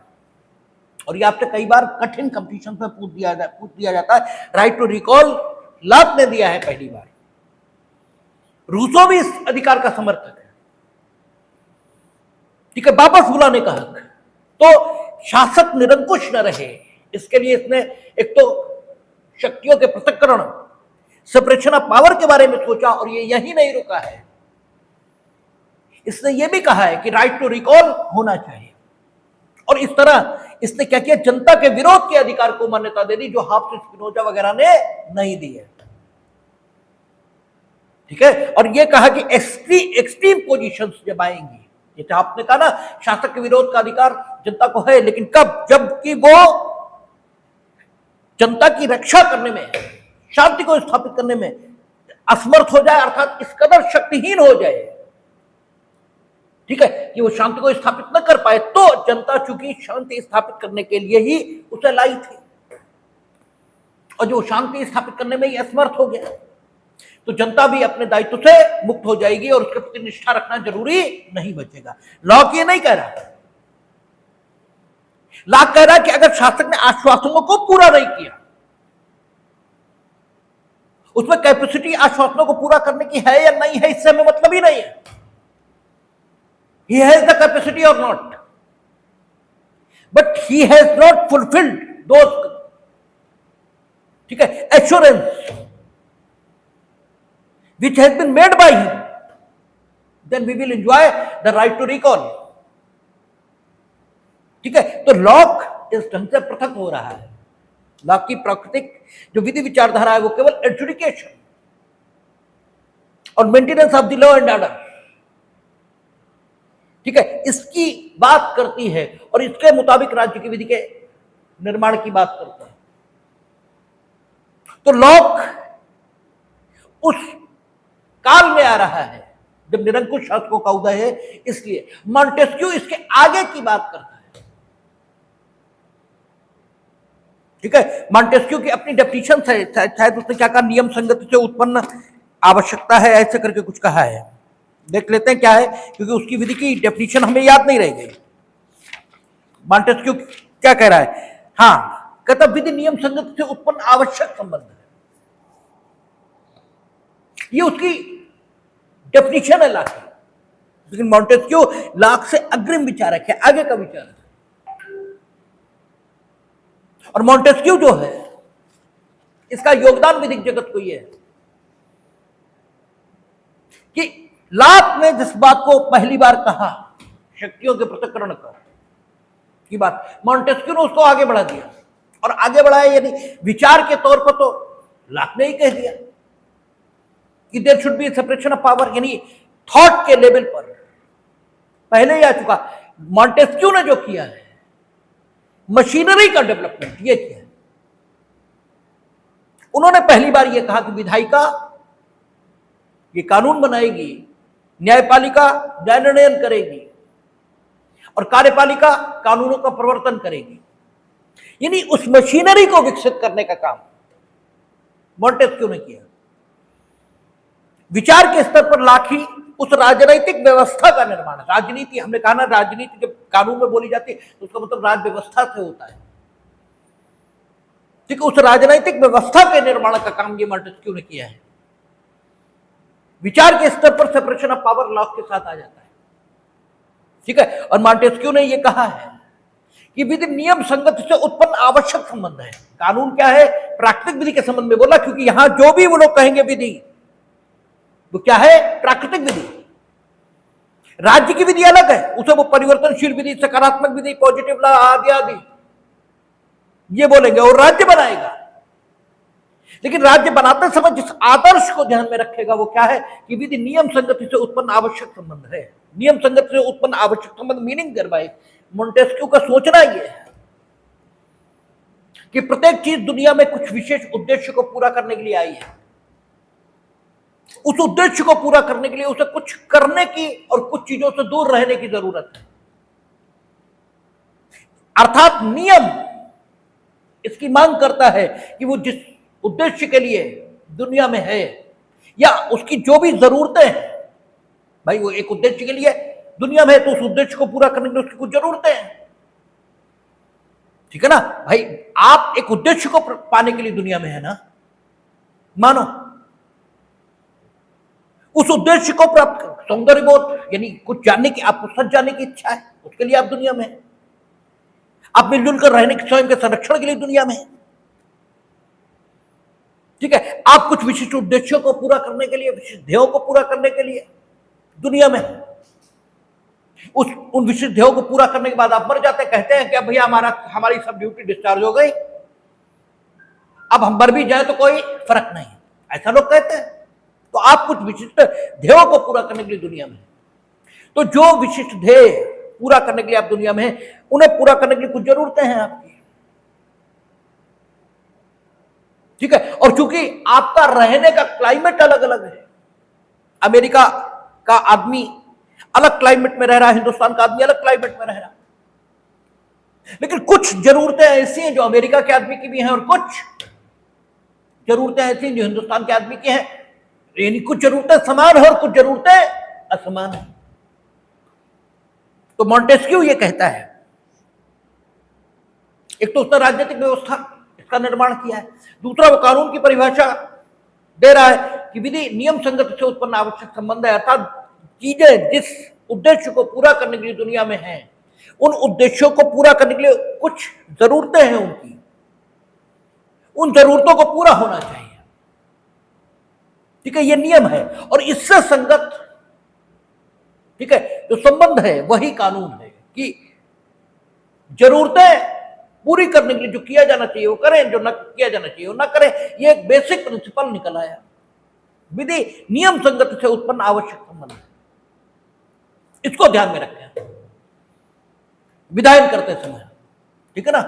और ये आपसे कई बार कठिन कंपटीशन में पूछ दिया जाता है, राइट टू रिकॉल लॉक ने दिया है पहली बार। रूसो भी इस अधिकार का समर्थक है, ठीक है, वापस बुलाने का हक। तो शासक निरंकुश न रहे, इसके लिए इसने एक तो शक्तियों के पृथक्करण, सेपरेशन ऑफ पावर के बारे में सोचा, और ये यही नहीं रुका है, इसने ये भी कहा है कि राइट टू रिकॉल होना चाहिए। और इस तरह इसने क्या किया, जनता के विरोध के अधिकार को मान्यता दे दी, जो हाब्स, स्पिनोजा वगैरह ने नहीं दी है। ठीक है, और ये कहा कि एक्सट्रीम पोजीशंस जब आएंगी, जैसे आपने कहा ना, शासक के विरोध का अधिकार जनता को है, लेकिन कब, जबकि वो जनता की रक्षा करने में, शांति को स्थापित करने में असमर्थ हो जाए, अर्थात इस कदर शक्तिहीन हो जाए, ठीक है, कि वो शांति को स्थापित न कर पाए, तो जनता चूंकि शांति स्थापित करने के लिए ही उसे लाई थी, और जो शांति स्थापित करने में ही असमर्थ हो गया, तो जनता भी अपने दायित्व से मुक्त हो जाएगी और उसके प्रति निष्ठा रखना जरूरी नहीं बचेगा। लॉक ये नहीं कह रहा, लॉक कह रहा है कि अगर शासक ने आश्वासनों को पूरा नहीं किया, उसमें कैपेसिटी आश्वासनों को पूरा करने की है या नहीं है, इससे हमें मतलब ही नहीं है, ही हैज द कैपेसिटी और not. But he has not fulfilled those, ठीक है, assurance which has been made by him, then we will enjoy the right to recall. ठीक है, तो लॉक इस ढंग से पृथक हो रहा है। लॉक की प्राकृतिक जो विधि विचारधारा है वो केवल एडजुडिकेशन और maintenance of the law and order, ठीक है, इसकी बात करती है और इसके मुताबिक राज्य की विधि के निर्माण की बात करता है। तो लॉक उस काल में आ रहा है जब निरंकुश शासकों का उदय है, इसलिए मॉन्टेस्क्यू इसके आगे की बात करता है, ठीक है। मॉन्टेस्क्यू की अपनी डेफिनेशन है, शायद उसने क्या कहा, नियम संगति से उत्पन्न आवश्यकता है, ऐसे करके कुछ कहा है। देख लेते हैं क्या है, क्योंकि उसकी विधि की डेफिनेशन हमें याद नहीं रह गई। मॉन्टेस्क्यू क्या कह रहा है, हाँ, कहता विधि नियम संगति से उत्पन्न आवश्यक संबंध है, ये उसकी डेफिनेशन है लॉक की। लेकिन मॉन्टेस्क्यू लॉक से अग्रिम विचारक है, आगे का विचारक है। और मॉन्टेस्क्यू जो है, इसका योगदान विधिक जगत को यह है कि लॉक ने जिस बात को पहली बार कहा, शक्तियों के पृथक्करण की बात, मॉन्टेस्क्यू ने उसको आगे बढ़ा दिया। और आगे बढ़ाया यानी विचार के तौर पर तो लॉक ने ही कह दिया कि there should be separation of power, यानी थॉट के लेवल पर पहले ही आ चुका। मॉन्टेस्क्यू ने जो किया है, मशीनरी का डेवलपमेंट ये किया है। उन्होंने पहली बार ये कहा कि विधायिका ये कानून बनाएगी, न्यायपालिका न्याय निर्णय करेगी और कार्यपालिका कानूनों का प्रवर्तन करेगी, यानी उस मशीनरी को विकसित करने का काम मॉन्टेस्क्यू ने किया। विचार के स्तर पर लॉक ही उस राजनीतिक व्यवस्था का निर्माण, राजनीति, हमने कहा ना, राजनीति जब कानून में बोली जाती है तो उसका मतलब राज व्यवस्था से होता है, ठीक है। उस राजनीतिक व्यवस्था के निर्माण का काम ये मॉन्टेस्क्यू ने किया है। विचार के स्तर पर सेपरेशन ऑफ पावर लॉक के साथ आ जाता है, ठीक है। और मॉन्टेस्क्यू ने यह कहा है कि विधि नियम संगत से उत्पन्न आवश्यक संबंध है। कानून क्या है, प्राकृतिक विधि के संबंध में बोला, क्योंकि यहां जो भी वो लोग कहेंगे विधि, वो क्या है, प्राकृतिक विधि। राज्य की विधि अलग है, उसे वो परिवर्तनशील विधि, सकारात्मक विधि, पॉजिटिव लॉ आदि आदि ये बोलेंगे और राज्य बनाएगा। लेकिन राज्य बनाते समय जिस आदर्श को ध्यान में रखेगा वो क्या है कि विधि नियम संगति से उत्पन्न आवश्यक संबंध है। नियम संगति से उत्पन्न आवश्यक संबंध मीनिंग देयरबाय मॉन्टेस्क्यू का सोचना यह है कि प्रत्येक चीज दुनिया में कुछ विशेष उद्देश्य को पूरा करने के लिए आई है। उस उद्देश्य को पूरा करने के लिए उसे कुछ करने की और कुछ चीजों से दूर रहने की जरूरत है। अर्थात नियम इसकी मांग करता है कि वो जिस उद्देश्य के लिए दुनिया में है या उसकी जो भी जरूरतें हैं, भाई वो एक उद्देश्य के लिए दुनिया में है तो उस उद्देश्य को पूरा करने के लिए उसकी कुछ जरूरतें हैं, ठीक है ना भाई। आप एक उद्देश्य को पाने के लिए दुनिया में है ना, मानो उस उद्देश्य को प्राप्त कर, सौंदर्य बोध यानी कुछ जानने की, आपको सच जानने की इच्छा है, उसके लिए आप दुनिया में है। आप मिलजुल कर रहने के, स्वयं के संरक्षण के लिए दुनिया में है, ठीक है। आप कुछ विशिष्ट उद्देश्यों को पूरा करने के लिए, विशिष्ट ध्येयों को पूरा करने के लिए दुनिया में है। उन विशिष्ट ध्येयों को पूरा करने के बाद आप मर जाते हैं, कहते हैं कि अब भैया हमारी सब ड्यूटी डिस्चार्ज हो गई, अब हम मर भी जाए तो कोई फर्क नहीं, ऐसा लोग कहते हैं। तो आप कुछ विशिष्ट ध्येयों को पूरा करने के लिए दुनिया में, तो जो विशिष्ट ध्येय पूरा करने के लिए आप दुनिया में हैं, उन्हें पूरा करने के लिए कुछ जरूरतें हैं आपकी, ठीक है। और चूंकि आपका रहने का क्लाइमेट अलग अलग है, अमेरिका का आदमी अलग क्लाइमेट में रह रहा है, हिंदुस्तान का आदमी अलग क्लाइमेट में रह रहा है, लेकिन कुछ जरूरतें ऐसी हैं जो अमेरिका के आदमी की भी हैं और कुछ जरूरतें ऐसी हैं जो हिंदुस्तान के आदमी की हैं, यानी कुछ जरूरतें समान है और कुछ जरूरतें असमान है। तो मॉन्टेस्क्यू ये कहता है, एक तो उसने राजनीतिक व्यवस्था इसका निर्माण किया है, दूसरा वो कानून की परिभाषा दे रहा है कि विधि नियम संगत से उत्पन्न आवश्यक संबंध है, अर्थात चीजें जिस उद्देश्य को पूरा करने के लिए दुनिया में हैं उन उद्देश्यों को पूरा करने के लिए कुछ जरूरतें हैं उनकी, उन जरूरतों को पूरा होना चाहिए। ठीक है, ये नियम है और इससे संगत, ठीक है, जो संबंध है वही कानून है कि जरूरतें पूरी करने के लिए जो किया जाना चाहिए वो करें, जो न किया जाना चाहिए वो न करें। ये एक बेसिक प्रिंसिपल निकल आया। विधि नियम संगति से उत्पन्न आवश्यक संबंध है, इसको ध्यान में रखें विधायन करते समय। ठीक है ना।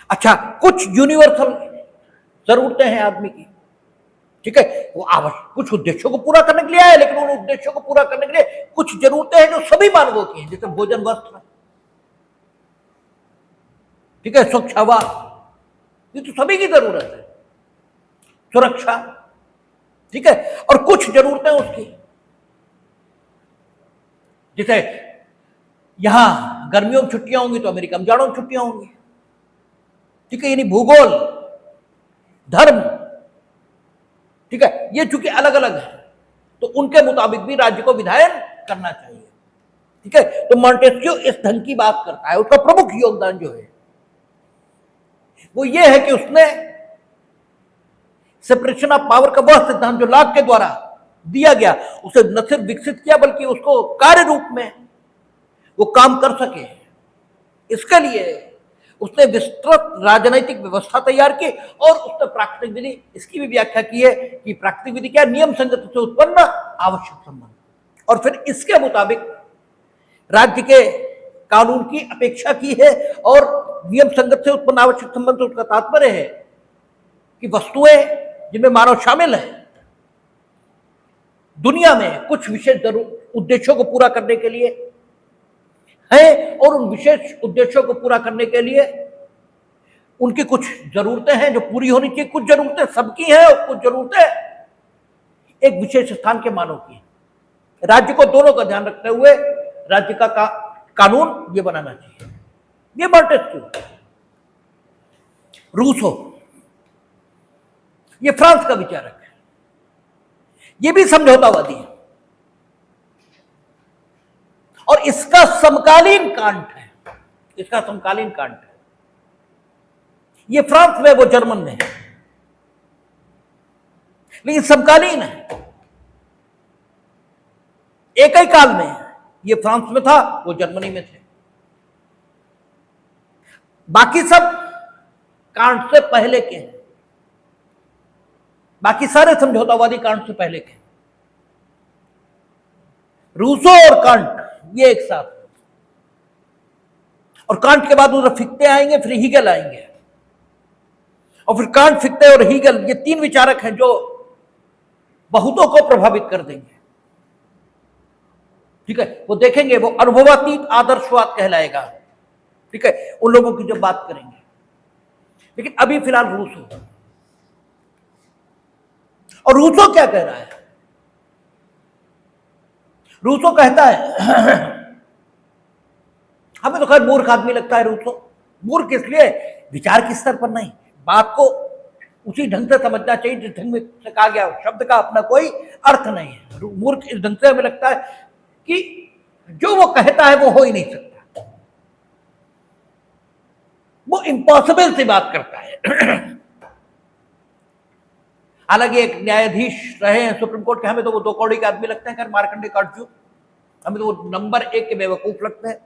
अच्छा, कुछ यूनिवर्सल जरूरतें हैं आदमी की, ठीक है, वो आवश्यक कुछ उद्देश्यों को पूरा करने के लिए आए, लेकिन उन उद्देश्यों को पूरा करने के लिए कुछ जरूरतें हैं जो सभी मानवों की हैं, जैसे भोजन, वस्त्र, ठीक है, स्वच्छ हवा, ये तो सभी की जरूरत है, सुरक्षा, ठीक है। और कुछ जरूरतें उसकी, जैसे यहां गर्मियों में छुट्टियां होंगी तो अमेरिका में जाड़ों में छुट्टियां होंगी, ठीक है, यानी भूगोल, धर्म, ठीक है, ये चूंकि अलग अलग है तो उनके मुताबिक भी राज्य को विधायन करना चाहिए। ठीक है, तो मॉन्टेस्क्यू इस ढंग की बात करता है। उसका प्रमुख योगदान जो है वो ये है कि उसने सेपरेशन ऑफ पावर का वह सिद्धांत जो लॉक के द्वारा दिया गया, उसे न सिर्फ विकसित किया बल्कि उसको कार्य रूप में वो काम कर सके, इसके लिए उसने विस्तृत राजनैतिक व्यवस्था तैयार की और उसने प्राकृतिक विधि, इसकी भी व्याख्या की है कि प्राकृतिक विधि क्या, नियम संगति से उत्पन्न आवश्यक संबंध, और फिर इसके मुताबिक राज्य के कानून की अपेक्षा की है। और नियम संगत से उत्पन्न आवश्यक संबंध से उसका तात्पर्य है कि वस्तुएं जिनमें मानव शामिल है दुनिया में कुछ विशेष उद्देश्यों को पूरा करने के लिए है, और उन विशेष उद्देश्यों को पूरा करने के लिए उनकी कुछ जरूरतें हैं जो पूरी होनी चाहिए। कुछ जरूरतें सबकी हैं और कुछ जरूरतें एक विशेष स्थान के मानव की। राज्य को दोनों का ध्यान रखते हुए राज्य का कानून ये बनाना चाहिए। ये मॉन्टेस्क्यू। रूसो, ये फ्रांस का विचारक है, ये भी समझौतावादी है और इसका समकालीन कांट है, इसका समकालीन कांट है। ये फ्रांस में, वो जर्मन में है, लेकिन समकालीन है, एक ही काल में। ये फ्रांस में था, वो जर्मनी में थे। बाकी सब कांट से पहले के हैं, बाकी सारे समझौतावादी कांट से पहले के। रूसो और कांट ये एक साथ, और कांट के बाद उधर फिक्ते आएंगे, फिर हीगल आएंगे, और फिर कांट, फिक्ते और हीगल, ये तीन विचारक हैं जो बहुतों को प्रभावित कर देंगे। ठीक है, वो देखेंगे, वो अनुभवातीत आदर्शवाद कहलाएगा। ठीक है, उन लोगों की जब बात करेंगे। लेकिन अभी फिलहाल रूसो, और रूसो क्या कह रहा है? रूसो कहता है हमें तो खैर मूर्ख आदमी लगता है रूसो। मूर्ख इसलिए, विचार के स्तर पर नहीं, बात को उसी ढंग से समझना चाहिए जिस ढंग में से कहा गया। शब्द का अपना कोई अर्थ नहीं है। मूर्ख इस ढंग से हमें लगता है कि जो वो कहता है वो हो ही नहीं सकता, वो इम्पॉसिबल सी बात करता है। हालांकि एक न्यायाधीश रहे हैं सुप्रीम कोर्ट के, हमें तो वो दो कौड़ी के आदमी लगते हैं, खैर मार्कंडे काटजू, हमें तो वो नंबर 1 के बेवकूफ लगते हैं,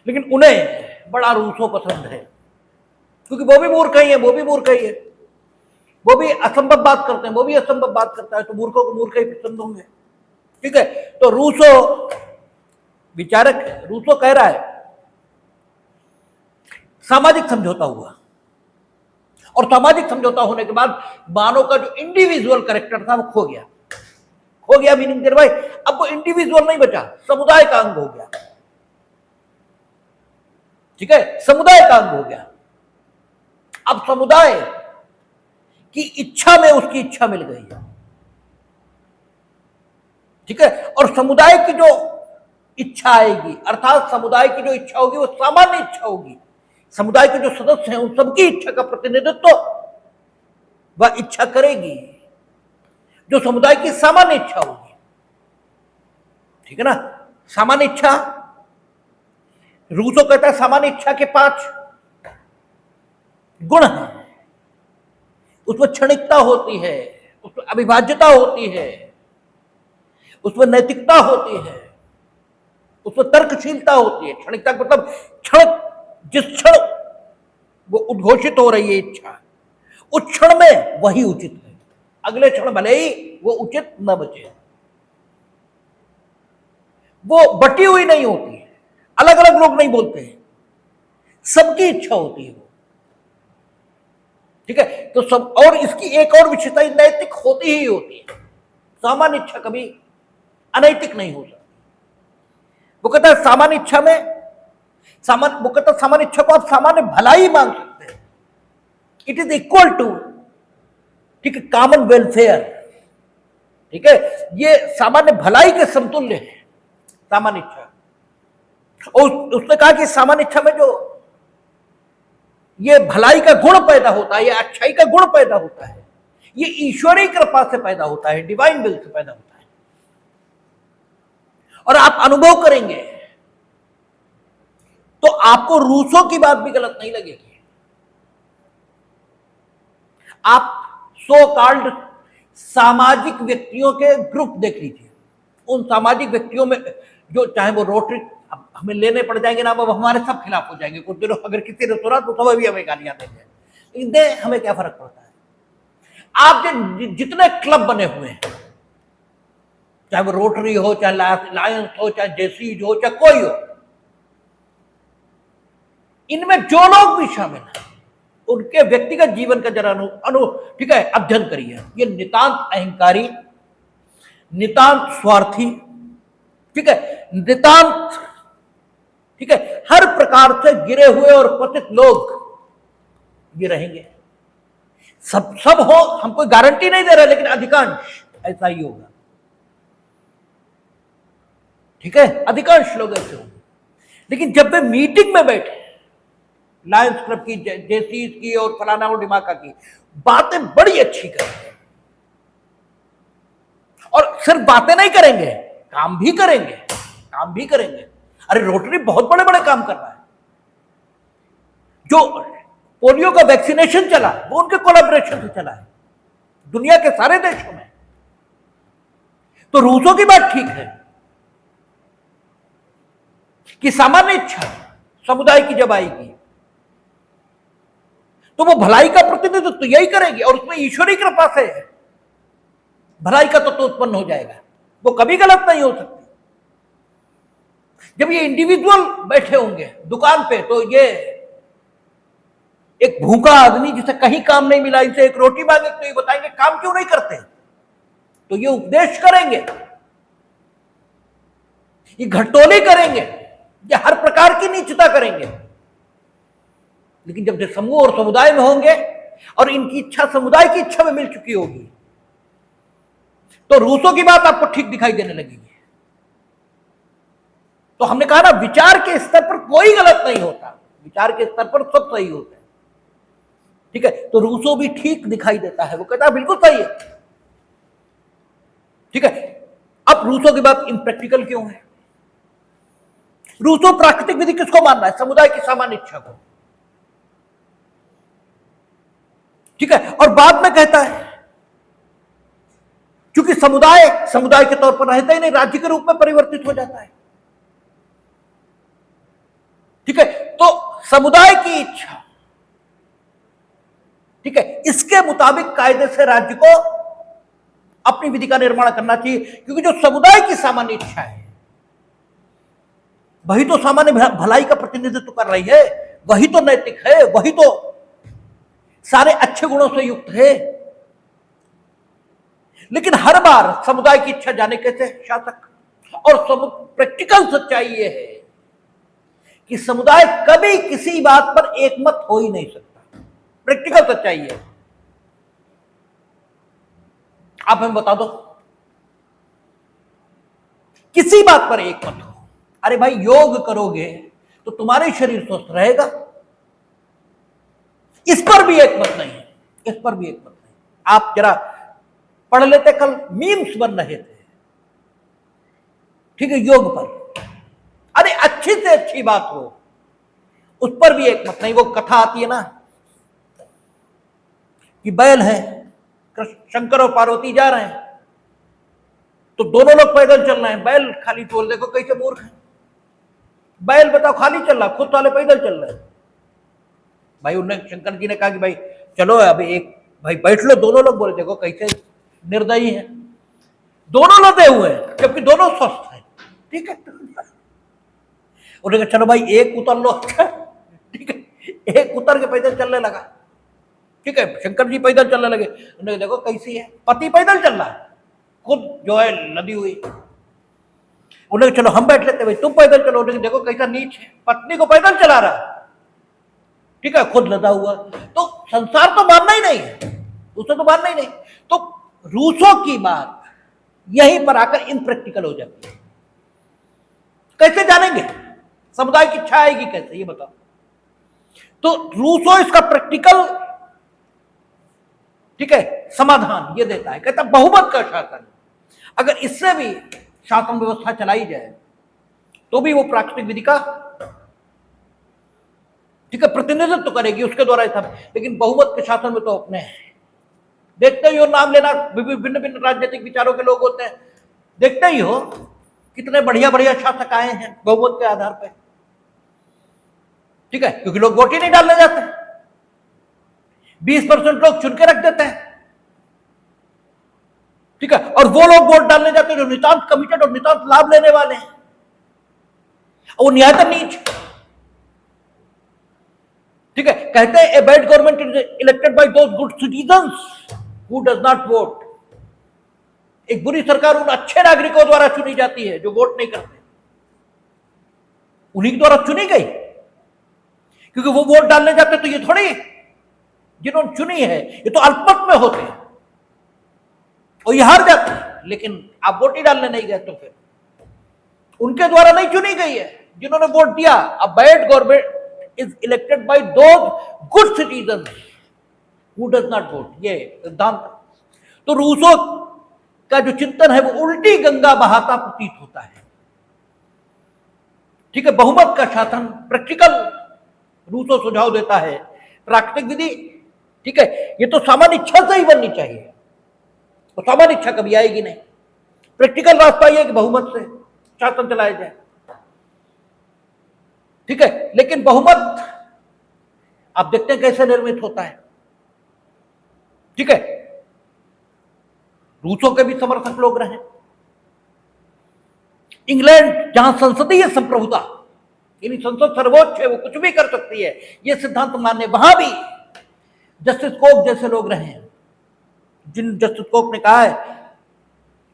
लेकिन उन्हें बड़ा रूसो पसंद है, क्योंकि वो भी मूर्ख ही है, वो भी मूर्ख ही है, वो भी असंभव बात करते हैं, वो भी असंभव बात करता है, तो मूर्खों को मूर्ख ही पसंद होंगे। ठीक है, तो रूसो विचारक, रूसो कह रहा है सामाजिक समझौता हुआ, और सामाजिक समझौता होने के बाद मानव का जो इंडिविजुअल कैरेक्टर था वो खो गया। खो गया मीनिंग देर भाई, अब वो इंडिविजुअल नहीं बचा, समुदाय का अंग हो गया। ठीक है, समुदाय का अंग हो गया। अब समुदाय की इच्छा में उसकी इच्छा मिल गई है। ठीक है, और समुदाय की जो इच्छा आएगी, अर्थात समुदाय की जो इच्छा होगी वो सामान्य इच्छा होगी। समुदाय के जो सदस्य हैं उन सबकी इच्छा का प्रतिनिधित्व वह इच्छा करेगी जो समुदाय की सामान्य इच्छा होगी। ठीक है ना, सामान्य इच्छा रूसो कहता है सामान्य इच्छा के 5 गुण हैं। उसमें क्षणिकता होती है, उसमें अविभाज्यता होती है, उसमें नैतिकता होती है, उसमें तर्कशीलता होती है। क्षणिकता मतलब क्षण, जिस क्षण वो उद्घोषित हो रही है इच्छा, उस क्षण में वही उचित है, अगले क्षण भले ही वो उचित न बचे। वो बटी हुई नहीं होती है, अलग अलग लोग नहीं बोलते हैं, सबकी इच्छा होती है वो, ठीक है। तो सब, और इसकी एक और विशेषता नैतिक होती ही होती है। सामान्य इच्छा कभी अनैतिक नहीं हो सकती। वो कहता है सामान्य इच्छा में वो कहता है सामान्य इच्छा को आप सामान्य भलाई मांग सकते हैं। इट इज इक्वल टू, ठीक है, कॉमन वेलफेयर, ठीक है, ये सामान्य भलाई के समतुल्य है सामान्य इच्छा। और उसने कहा कि सामान्य इच्छा में जो ये भलाई का गुण पैदा होता है, ये अच्छाई का गुण पैदा होता है, ये ईश्वरीय कृपा से पैदा होता है, डिवाइन विल से पैदा होता है। और आप अनुभव करेंगे तो आपको रूसों की बात भी गलत नहीं लगेगी। आप सो कॉल्ड सामाजिक व्यक्तियों के ग्रुप देख लीजिए। उन सामाजिक व्यक्तियों में जो, चाहे वो रोटरी, अब हमें लेने पड़ जाएंगे ना, अब हमारे सब खिलाफ हो जाएंगे कुछ दिनों, अगर किसी ने सुना तो सब भी हमें गालियां देंगे, लेकिन हमें क्या फर्क पड़ता है। आप जितने क्लब बने हुए हैं, चाहे वो रोटरी हो, चाहे लायंस हो, चाहे जेसीज हो, चाहे कोई हो, इनमें जो लोग भी शामिल हैं उनके व्यक्तिगत जीवन का जरा ठीक है, अध्ययन करिए। ये नितांत अहंकारी, नितांत स्वार्थी, ठीक है, नितांत, ठीक है, हर प्रकार से गिरे हुए और पतित लोग ये रहेंगे। सब हो, हम कोई गारंटी नहीं दे रहे, लेकिन अधिकांश ऐसा ही होगा, ठीक है, अधिकांश लोग ऐसे होंगे। लेकिन जब वे मीटिंग में बैठे, लायंस क्लब की, जेसीज की और फलाना और डिमाका की, बातें बड़ी अच्छी करेंगे, और सिर्फ बातें नहीं करेंगे, काम भी करेंगे, काम भी करेंगे। अरे रोटरी बहुत बड़े बड़े काम कर रहा है। जो पोलियो का वैक्सीनेशन चला वो उनके कोलैबोरेशन से चला है दुनिया के सारे देशों में। तो रूसों की बात ठीक है कि सामान्य इच्छा समुदाय की जब आएगी तो वो भलाई का प्रतिनिधित्व तो यही करेगी, और उसमें ईश्वरी कृपा से भलाई का तत्व उत्पन्न हो जाएगा। वो कभी गलत नहीं हो सकती। जब ये इंडिविजुअल बैठे होंगे दुकान पे, तो ये एक भूखा आदमी जिसे कहीं काम नहीं मिला, इसे एक रोटी मांगे तो ये बताएंगे काम क्यों नहीं करते, तो ये उपदेश करेंगे, ये घटोली करेंगे, ये हर प्रकार की नीचता करेंगे। लेकिन जब समूह और समुदाय में होंगे और इनकी इच्छा समुदाय की इच्छा में मिल चुकी होगी, तो रूसों की बात आपको ठीक दिखाई देने लगेगी। तो हमने कहा ना, विचार के स्तर पर कोई गलत नहीं होता, विचार के स्तर पर सब सही होता है, ठीक है। तो रूसो भी ठीक दिखाई देता है, वो कहता है बिल्कुल सही है, ठीक है। अब रूसो की बात इम्प्रैक्टिकल क्यों है? रूसो प्राकृतिक विधि किसको मान रहा है? समुदाय की सामान्य इच्छा को, ठीक है। और बाद में कहता है क्योंकि समुदाय के तौर पर रहता ही नहीं, राज्य के रूप में परिवर्तित हो जाता है, ठीक है। तो समुदाय की इच्छा, ठीक है, इसके मुताबिक कायदे से राज्य को अपनी विधि का निर्माण करना चाहिए, क्योंकि जो समुदाय की सामान्य इच्छा है वही तो सामान्य भलाई का प्रतिनिधित्व कर रही है, वही तो नैतिक है, वही तो सारे अच्छे गुणों से युक्त है। लेकिन हर बार समुदाय की इच्छा जाने कैसे शासक, और प्रैक्टिकल सच्चाई यह है कि समुदाय कभी किसी बात पर एकमत हो ही नहीं सकता। प्रैक्टिकल सच्चाई है। आप हमें बता दो किसी बात पर एकमत हो। अरे भाई योग करोगे तो तुम्हारे शरीर स्वस्थ रहेगा, इस पर भी एकमत नहीं है, इस पर भी एकमत नहीं। आप जरा पढ़ लेते, कल मीम्स बन रहे थे, ठीक है, योग पर। अरे अच्छा अच्छी से अच्छी बात हो उस पर भी एक मत नहीं। वो कथा आती है ना कि बैल है, शंकर और पार्वती जा रहे हैं, तो दोनों लोग पैदल चल रहे हैं। बैल खाली टोल, देखो कैसे मूर्ख है, बैल बताओ खाली चल रहा, खुद वाले पैदल चल रहे हैं। भाई उन्हें शंकर जी ने कहा कि भाई चलो अभी एक भाई बैठ लो, दोनों लोग बोले देखो कैसे निर्दयी है, दोनों लदे हुए हैं जबकि दोनों स्वस्थ हैं। ठीक है, उन्होंने कहा चलो भाई एक उतर लो। अच्छा ठीक है, एक उतर के पैदल चलने लगा। ठीक है, शंकर जी पैदल चलने लगे, उन्होंने देखो कैसी है, पति पैदल चल रहा है, खुद जो है लदी हुई। उन्होंने चलो हम बैठ लेते, भाई तुम पैदल चलो। उन्होंने देखो कैसा नीच है, पत्नी को पैदल चला रहा है, ठीक है, खुद लदा हुआ। तो संसार तो मानना ही नहीं है, उसे तो मानना ही नहीं। तो रूसों की बात यहीं पर आकर इनप्रैक्टिकल हो जाती है। कैसे जानेंगे, समुदाय की इच्छा आएगी कैसे, ये बताओ। तो रूसो इसका प्रैक्टिकल, ठीक है, समाधान ये देता है, कहता बहुमत का शासन, अगर इससे भी शासन व्यवस्था चलाई जाए तो भी वो प्राकृतिक विधि का, ठीक है, प्रतिनिधित्व करेगी उसके द्वारा सब। लेकिन बहुमत के शासन में तो अपने देखते ही हो, नाम लेना, भिन्न भिन्न राजनीतिक विचारों के लोग होते हैं, देखते ही हो कितने बढ़िया बढ़िया शासक आए हैं बहुमत के आधार पर। ठीक है, क्योंकि लोग वोट ही नहीं डालने जाते, 20% लोग चुन के रख देते हैं। ठीक है, और वो लोग वोट डालने जाते हैं जो नितांत कमिटेड और नितांत लाभ लेने वाले हैं, और वो न्यायतः नीच। ठीक है, कहते हैं a bad government is elected by those good citizens who does not vote. एक बुरी सरकार उन अच्छे नागरिकों द्वारा चुनी जाती है जो वोट नहीं करते, उन्हीं के द्वारा चुनी गई, क्योंकि वो वोट डालने जाते तो ये थोड़ी जिन्होंने चुनी है ये तो अल्पमत में होते हैं और ये हार जाते हैं। लेकिन आप वोट ही डालने नहीं गए तो फिर उनके द्वारा नहीं चुनी गई है जिन्होंने वोट दिया। A bad government is elected by those good citizens who does not vote, ये सिद्धांत। तो रूसो का जो चिंतन है वो उल्टी गंगा बहाता प्रतीत होता है। ठीक है, बहुमत का शासन प्रैक्टिकल रूसो सुझाव देता है, प्राकृतिक विधि, ठीक है, ये तो सामान्य इच्छा से ही बननी चाहिए, तो सामान्य इच्छा कभी आएगी नहीं। प्रैक्टिकल रास्ता ये कि बहुमत से शासन चलाया जाए। ठीक है, लेकिन बहुमत आप देखते हैं कैसे निर्मित होता है। ठीक है, रूसों के भी समर्थक लोग रहे। इंग्लैंड जहां संसदीय संप्रभुता, यानी संसद सर्वोच्च है, वो कुछ भी कर सकती है, ये सिद्धांत मानने, वहां भी जस्टिस कोक जैसे लोग रहे हैं, जिन जस्टिस कोक ने कहा है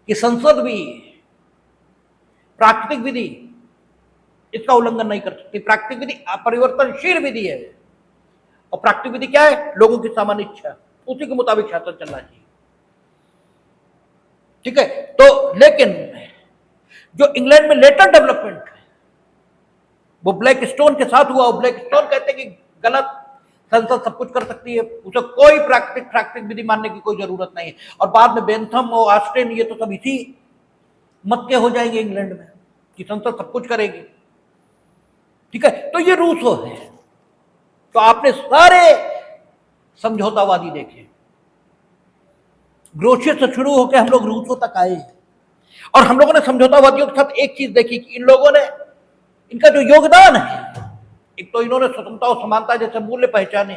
कि संसद भी प्राकृतिक विधि इसका उल्लंघन नहीं कर सकती। प्राकृतिक विधि अपरिवर्तनशील विधि है, और प्राकृतिक विधि क्या है, लोगों की सामान्य इच्छा, उसी के मुताबिक शासन चलना चाहिए। ठीक है, तो लेकिन जो इंग्लैंड में लेटर डेवलपमेंट है वो ब्लैक स्टोन के साथ हुआ। ब्लैक स्टोन कहते हैं कि गलत, संसद सब कुछ कर सकती है, उसे कोई प्राकृतिक विधि मानने की कोई जरूरत नहीं है। और बाद में बेंथम और ऑस्टिन ये तो सब इसी मत के हो जाएंगे इंग्लैंड में कि संसद सब कुछ करेगी। ठीक है, तो ये रूसो है। तो आपने सारे समझौतावादी देखे, ग्रोशियस से शुरू होकर हम लोग रूसो तक आए, और हम लोगों ने समझौतावादियों के साथ एक चीज देखी कि इन लोगों ने, इनका जो योगदान है, एक तो इन्होंने स्वतंत्रता और समानता जैसे मूल्य पहचाने।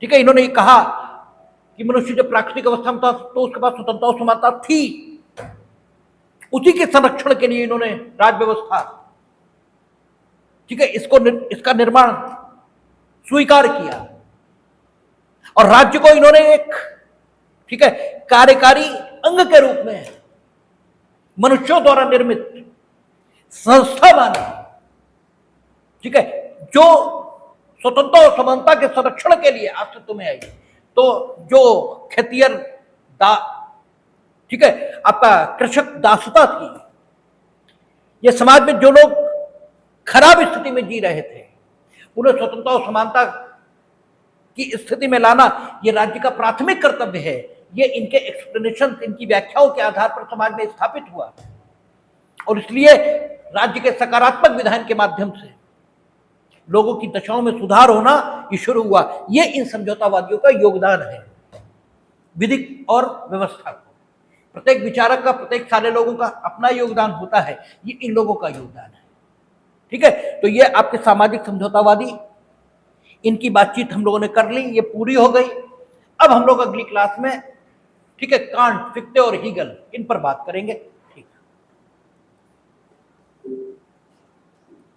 ठीक है, इन्होंने ये कहा कि मनुष्य जब प्राकृतिक अवस्था में था तो उसके पास स्वतंत्रता और समानता थी, उसी के संरक्षण के लिए इन्होंने राज्य व्यवस्था, ठीक है, इसका निर्माण स्वीकार किया, और राज्य को इन्होंने एक, ठीक है, कार्यकारी अंग के रूप में मनुष्यों द्वारा निर्मित संस्था मानी। ठीक है, जो स्वतंत्रता और समानता के संरक्षण के लिए अस्तित्व में आई। तो जो खेतियर ठीक है, आपका कृषक दासता थी, ये समाज में जो लोग खराब स्थिति में जी रहे थे उन्हें स्वतंत्रता और समानता की स्थिति में लाना ये राज्य का प्राथमिक कर्तव्य है। ये इनके एक्सप्लेनेशन, इनकी व्याख्याओं के आधार पर समाज में स्थापित हुआ, और इसलिए राज्य के सकारात्मक विधान के माध्यम से लोगों की दशाओं में सुधार होना ये शुरू हुआ। ये इन समझौतावादियों का योगदान है विधिक और व्यवस्था को। प्रत्येक विचारक का, प्रत्येक सारे लोगों का अपना योगदान होता है, ये इन लोगों का योगदान है। ठीक है, तो ये आपके सामाजिक समझौतावादी, इनकी बातचीत हम लोगों ने कर ली, ये पूरी हो गई। अब हम लोग अगली क्लास में, ठीक है, कांट, फिक्ते और हीगल, इन पर बात करेंगे।